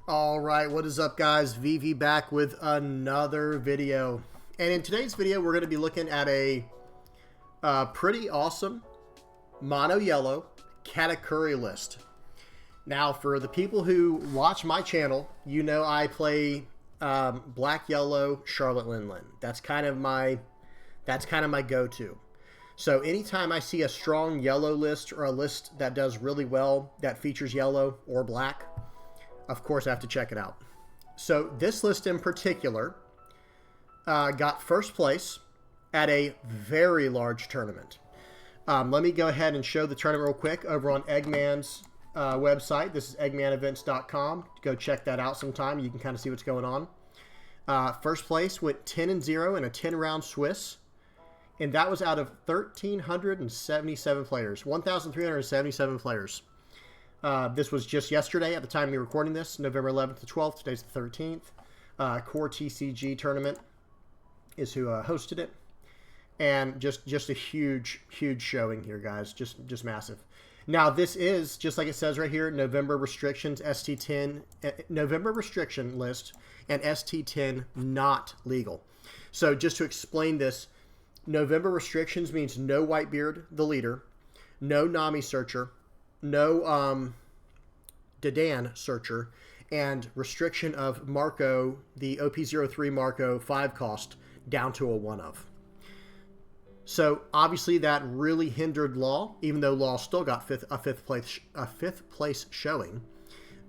All right, what is up, guys? VV back with another video. And in today's video, we're going to be looking at a pretty awesome mono yellow Katakuri list. Now, for the people who watch my channel, you know I play black yellow Charlotte Lin. That's kind of my go-to. So anytime I see a strong yellow list or a list that does really well that features yellow or black, of course I have to check it out. So this list in particular got first place at a very large tournament. Let me go ahead and show the tournament real quick over on Eggman's website. This is eggmanevents.com. Go check that out sometime. You can kind of see what's going on. First place went 10-0 in a 10-round Swiss. And that was out of 1,377 players. 1,377 players. This was just yesterday at the time we were recording this, November 11th to 12th. Today's the 13th. Core TCG tournament is who hosted it. And just a huge showing here, guys. Just massive. Now, this is, just like it says right here, November restrictions, ST10, November restriction list, and ST10 not legal. So just to explain this, November restrictions means no Whitebeard, the leader, no Nami searcher, no Dadan searcher, and restriction of Marco, the OP-03 Marco 5 cost, down to a 1 of. So obviously that really hindered Law, even though Law still got a fifth place showing.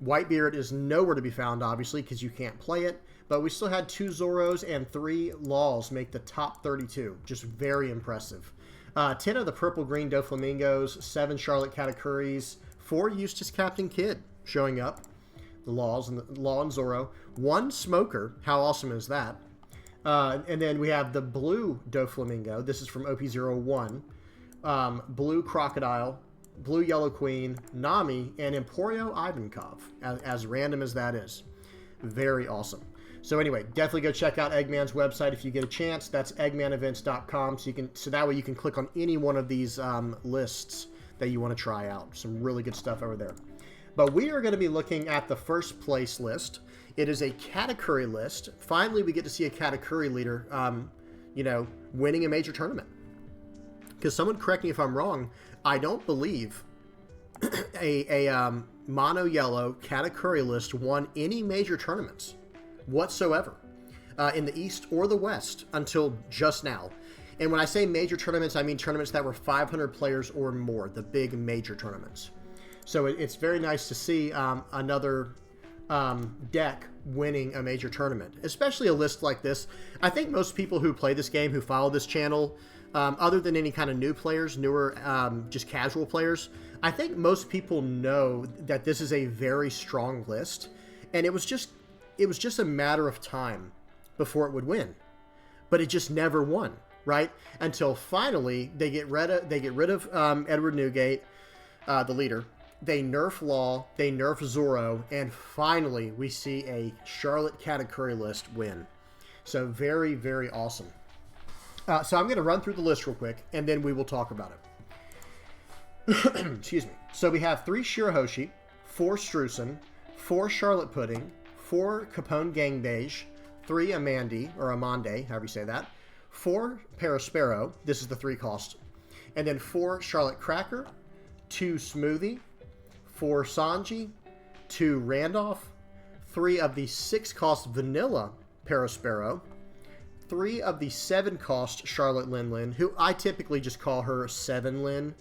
Whitebeard is nowhere to be found, obviously, because you can't play it. But we still had 2 Zoros and 3 Laws make the top 32. Just very impressive. 10 of the purple-green Doflamingos, 7 Charlotte Katakuris, 4 Eustace Captain Kidd showing up. The Laws and the Law and Zoro. 1 Smoker. How awesome is that? And then we have the blue Doflamingo. This is from OP-01. Blue Crocodile, Blue Yellow Queen, Nami, and Emporio Ivankov. As random as that is. Very awesome. So anyway, definitely go check out Eggman's website if you get a chance. That's eggmanevents.com. So that way you can click on any one of these lists that you want to try out. Some really good stuff over there. But we are going to be looking at the first place list. It is a Katakuri list. Finally, we get to see a Katakuri leader, winning a major tournament. Because someone correct me if I'm wrong, I don't believe a mono yellow Katakuri list won any major tournaments whatsoever in the East or the West until just now. And when I say major tournaments, I mean tournaments that were 500 players or more, the big major tournaments. So it's very nice to see another deck winning a major tournament, especially a list like this. I think most people who play this game, who follow this channel, other than any kind of new players, newer, just casual players, I think most people know that this is a very strong list, and it was just a matter of time before it would win, but it just never won, right? Until finally they get rid of Edward Newgate, the leader. They nerf Law, they nerf Zoro, and finally we see a Charlotte Katakuri list win. So very, very awesome. So I'm going to run through the list real quick, and then we will talk about it. Excuse me. So we have 3 Shirahoshi, 4 Strusen, 4 Charlotte Pudding, 4 Capone Gang Beige, 3 Amandi, or Amande, however you say that, 4 Paraspero, this is the 3 cost, and then 4 Charlotte Cracker, 2 Smoothie, 4 Sanji, 2 Randolph, 3 of the 6 cost Vanilla Paraspero, 3 of the 7 cost Charlotte Lin, who I typically just call her 7 Lin,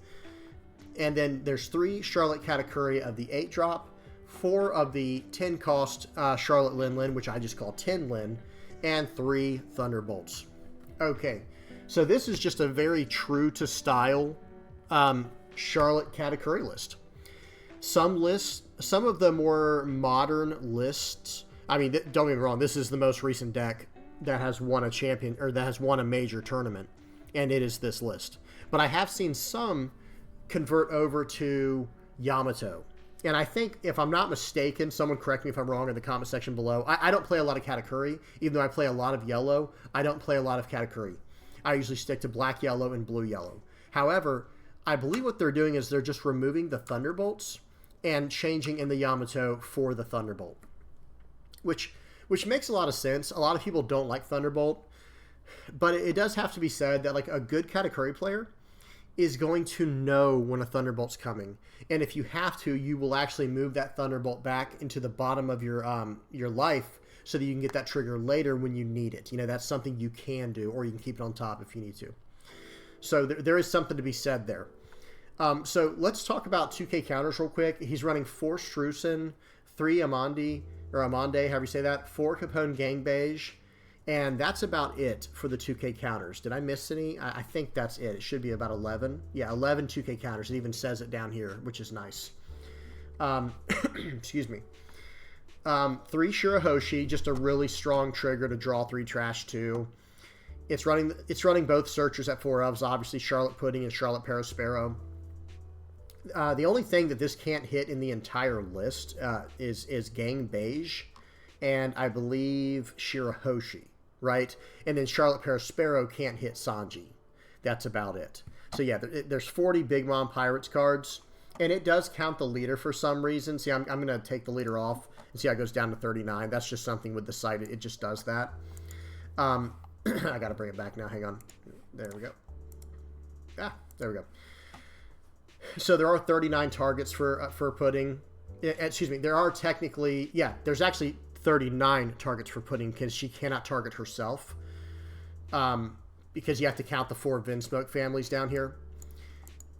and then there's 3 Charlotte Katakuri of the 8 drop, 4 of the 10 cost Charlotte Lin, which I just call 10 Lin, and 3 Thunderbolts. Okay, so this is just a very true to style Charlotte Katakuri list. Some of the more modern lists, I mean, don't get me wrong, this is the most recent deck that has won a champion, or that has won a major tournament, and it is this list. But I have seen some convert over to Yamato. And I think, if I'm not mistaken, someone correct me if I'm wrong in the comment section below. I don't play a lot of Katakuri. Even though I play a lot of yellow, I don't play a lot of Katakuri. I usually stick to black yellow and blue yellow. However, I believe what they're doing is they're just removing the Thunderbolts and changing in the Yamato for the Thunderbolt. which makes a lot of sense. A lot of people don't like Thunderbolt, but it does have to be said that like a good Katakuri player is going to know when a Thunderbolt's coming. And if you have to, you will actually move that Thunderbolt back into the bottom of your life so that you can get that trigger later when you need it. You know, that's something you can do, or you can keep it on top if you need to. So there is something to be said there. So let's talk about 2K counters real quick. He's running 4 Strusen, 3 Amande, however you say that, 4 Capone Gang Beige, and that's about it for the 2K counters. Did I miss any? I think that's it. It should be about 11. Yeah, 11 2K counters. It even says it down here, which is nice. Excuse me. 3 Shirahoshi, just a really strong trigger to draw 3 Trash 2. It's running both searchers at 4 ofs, obviously Charlotte Pudding and Charlotte Parasparrow. The only thing that this can't hit in the entire list is Gang Beige, and I believe Shirahoshi, right? And then Charlotte Parasparrow can't hit Sanji. That's about it. So yeah, there's 40 Big Mom Pirates cards, and it does count the leader for some reason. See, I'm going to take the leader off and see how it goes down to 39. That's just something with the site. It just does that. I got to bring it back now. Hang on. There we go. Ah, there we go. So there are 39 targets for Pudding. Excuse me. There are technically, yeah, there's actually 39 targets for Pudding because she cannot target herself. Because you have to count the 4 Vinsmoke families down here.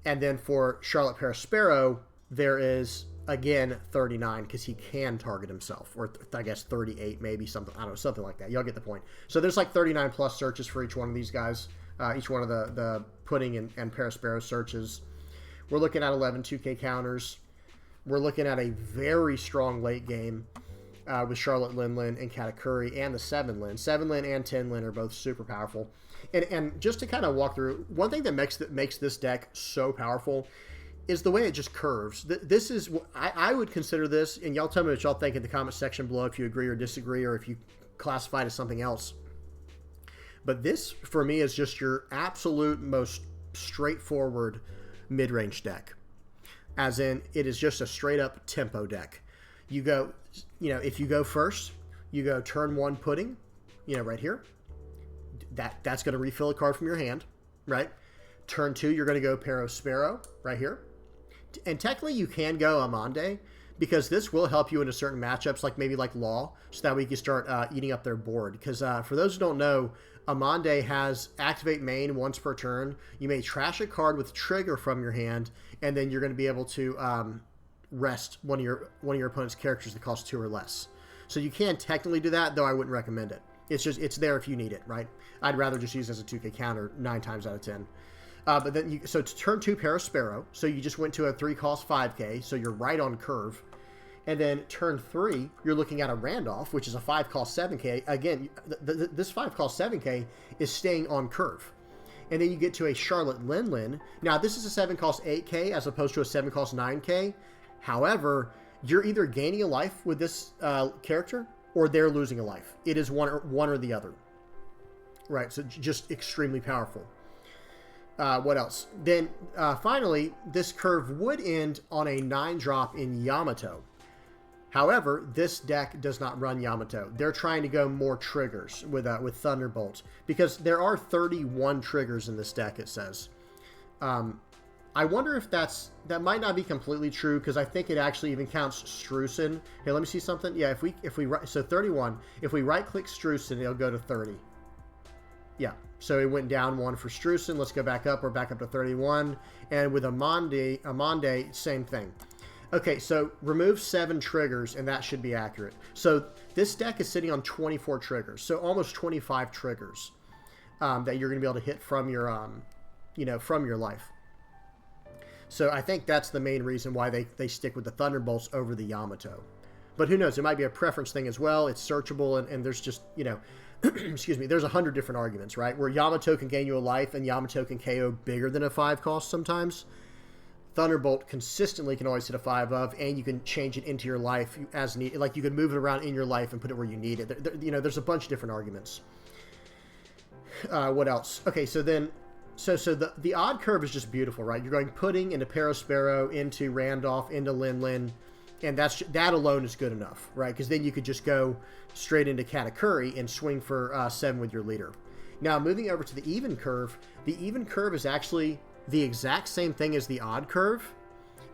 And then for Charlotte Parasparrow, there is, again, 39 because he can target himself. Or I guess 38 maybe, something, I don't know, something like that. Y'all get the point. So there's like 39 plus searches for each one of these guys. Each one of the Pudding and Parasparrow searches. We're looking at 11 2K counters. We're looking at a very strong late game with Charlotte Linlin and Katakuri and the 7 Lin. 7 Lin and 10 Lin are both super powerful. And just to kind of walk through, one thing that makes this deck so powerful is the way it just curves. This is, I would consider this, and y'all tell me what y'all think in the comment section below if you agree or disagree, or if you classify it as something else. But this, for me, is just your absolute most straightforward mid-range deck. As in, it is just a straight-up tempo deck. You go, you know, if you go first, you go turn 1 Pudding, you know, right here. That's going to refill a card from your hand, right? Turn 2, you're going to go Parasparrow right here. And technically, you can go Amande, because this will help you into certain matchups, like maybe like Law, so that way you can start eating up their board. Because for those who don't know, Amande has activate main once per turn. You may trash a card with trigger from your hand, and then you're going to be able to rest one of your opponent's characters that costs 2 or less. So you can technically do that, though I wouldn't recommend it. It's there if you need it, right? I'd rather just use it as a 2K counter 9 times out of 10. But then so to turn 2 Parasparrow, so you just went to a 3 cost 5K, so you're right on curve. And then turn 3, you're looking at a Randolph, which is a 5 cost 7K. Again, this 5 cost 7K is staying on curve. And then you get to a Charlotte Linlin. Now, this is a 7 cost 8K as opposed to a 7 cost 9K. However, you're either gaining a life with this character, or they're losing a life. It is one or the other. Right, so just extremely powerful. What else? Then, finally, this curve would end on a 9-drop in Yamato. However, this deck does not run Yamato. They're trying to go more triggers with Thunderbolt, because there are 31 triggers in this deck, it says. I wonder if that might not be completely true, because I think it actually even counts Strusen. Here, let me see something. Yeah, so 31. If we right-click Strusen, it'll go to 30. Yeah, so it went down 1 for Strusen. Let's go back up. We're back up to 31. And with Amande, same thing. Okay, so remove 7 triggers, and that should be accurate. So this deck is sitting on 24 triggers, so almost 25 triggers that you're going to be able to hit from your, from your life. So I think that's the main reason why they stick with the Thunderbolts over the Yamato. But who knows? It might be a preference thing as well. It's searchable, and there's just, excuse me, there's 100 different arguments, right? Where Yamato can gain you a life, and Yamato can KO bigger than a 5 cost sometimes. Thunderbolt consistently can always hit a 5 of, and you can change it into your life as needed. Like, you can move it around in your life and put it where you need it. There's a bunch of different arguments. What else? Okay, so then, so the odd curve is just beautiful, right? You're going Pudding into Parasparrow, into Randolph, into Linlin, And that alone is good enough, right? Because then you could just go straight into Katakuri and swing for 7 with your leader. Now, moving over to the even curve is actually the exact same thing as the odd curve,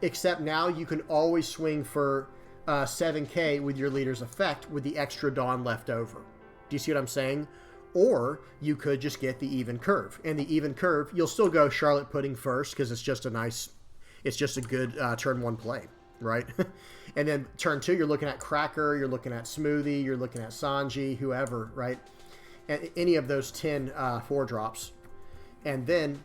except now you can always swing for 7k with your leader's effect with the extra Dawn left over. Do you see what I'm saying? Or you could just get the even curve. And the even curve, you'll still go Charlotte Pudding first because it's just a good turn 1 play, right? And then turn 2, you're looking at Cracker, you're looking at Smoothie, you're looking at Sanji, whoever, right? And any of those 10 4-drops. And then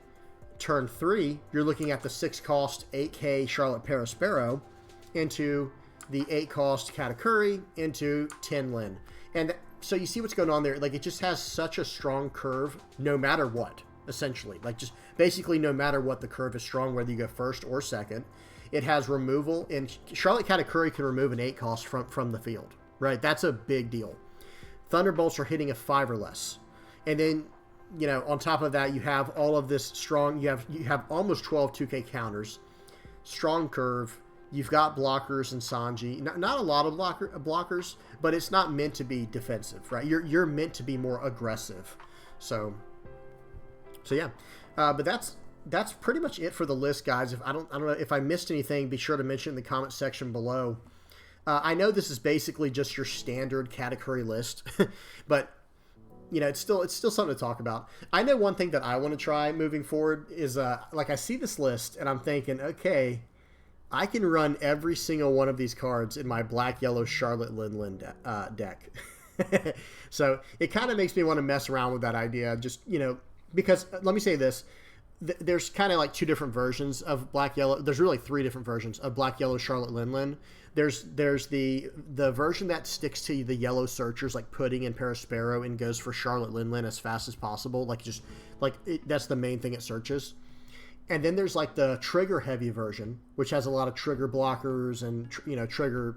turn 3, you're looking at the 6-cost 8k Charlotte Parasparrow into the 8-cost Katakuri into 10 Lin. And so you see what's going on there. Like, it just has such a strong curve no matter what, essentially. Like, just basically no matter what, the curve is strong, whether you go first or second. It has removal, and Charlotte Katakuri can remove an 8-cost from the field, right? That's a big deal. Thunderbolts are hitting a 5 or less. And then, you know, on top of that, you have all of this strong, you have almost 12 2K counters, strong curve. You've got blockers in Sanji. Not a lot of blockers, but it's not meant to be defensive, right? You're meant to be more aggressive. So yeah. But that's pretty much it for the list, guys. I don't know if I missed anything. Be sure to mention in the comment section below. I know this is basically just your standard Katakuri list, but you know, it's still something to talk about. I know one thing that I want to try moving forward is like I see this list and I'm thinking, okay, I can run every single one of these cards in my black-yellow Charlotte Lin deck. So it kind of makes me want to mess around with that idea. Just, you know, because let me say this. There's kind of like 2 different versions of black-yellow. There's really 3 different versions of black-yellow Charlotte Lin. There's the version that sticks to the yellow searchers like Pudding and Parasparrow and goes for Charlotte Lin as fast as possible. Like, just like that's the main thing it searches. And then there's like the trigger heavy version, which has a lot of trigger blockers and, you know, trigger,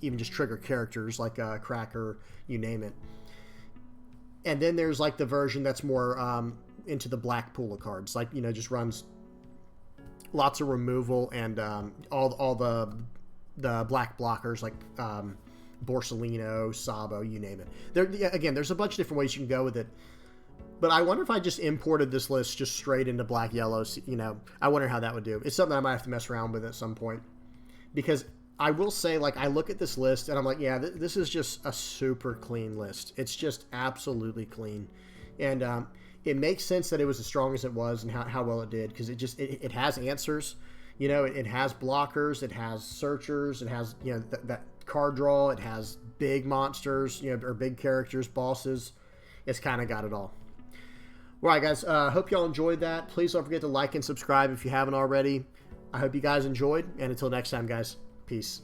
even just trigger characters like Cracker, you name it. And then there's like the version that's more into the black pool of cards, like, you know, just runs lots of removal and all the black blockers like Borsellino, Sabo, you name it. Again, there's a bunch of different ways you can go with it. But I wonder if I just imported this list just straight into black yellows, you know, I wonder how that would do. It's something I might have to mess around with at some point. Because I will say, like, I look at this list and I'm like, yeah, this is just a super clean list. It's just absolutely clean. And it makes sense that it was as strong as it was and how well it did. Because it has answers. You know, it has blockers. It has searchers. It has, you know, that card draw. It has big monsters, you know, or big characters, bosses. It's kind of got it all. All right, guys, hope y'all enjoyed that. Please don't forget to like and subscribe if you haven't already. I hope you guys enjoyed, and until next time, guys, peace.